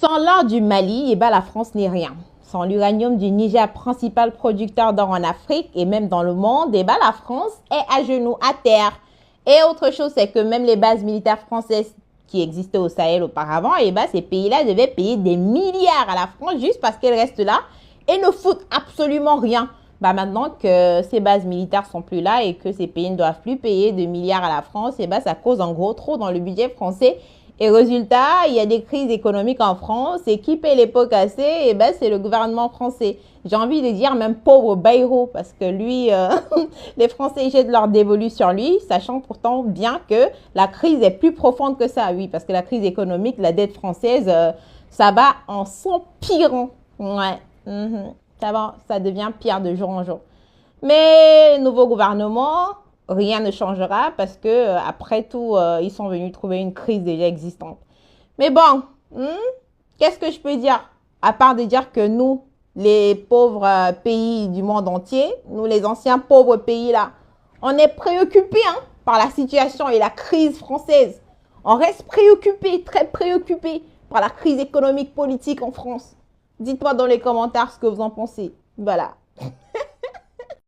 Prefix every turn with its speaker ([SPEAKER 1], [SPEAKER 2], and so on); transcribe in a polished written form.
[SPEAKER 1] Sans l'or du Mali, la France n'est rien. Sans l'uranium du Niger, principal producteur d'or en Afrique et même dans le monde, la France est à genoux, à terre. Et autre chose, c'est que même les bases militaires françaises qui existaient au Sahel auparavant, ces pays-là devaient payer des milliards à la France juste parce qu'elles restent là et ne foutent absolument rien. Maintenant que ces bases militaires sont plus là et que ces pays ne doivent plus payer de milliards à la France, ça cause en gros trop dans le budget français. Et résultat, il y a des crises économiques en France et qui paie les pots cassés, c'est le gouvernement français. J'ai envie de dire même pauvre Bayrou parce que lui, les Français jettent leur dévolu sur lui, sachant pourtant bien que la crise est plus profonde que ça. Oui, parce que la crise économique, la dette française, ça va en s'empirant. Ouais. Ça devient pire de jour en jour. Mais nouveau gouvernement, rien ne changera parce que après tout, ils sont venus trouver une crise déjà existante. Mais bon, qu'est-ce que je peux dire? À part de dire que nous, les pauvres pays du monde entier, nous les anciens pauvres pays là, on est préoccupés par la situation et la crise française. On reste préoccupés, très préoccupés par la crise économique politique en France. Dites-moi dans les commentaires ce que vous en pensez. Voilà.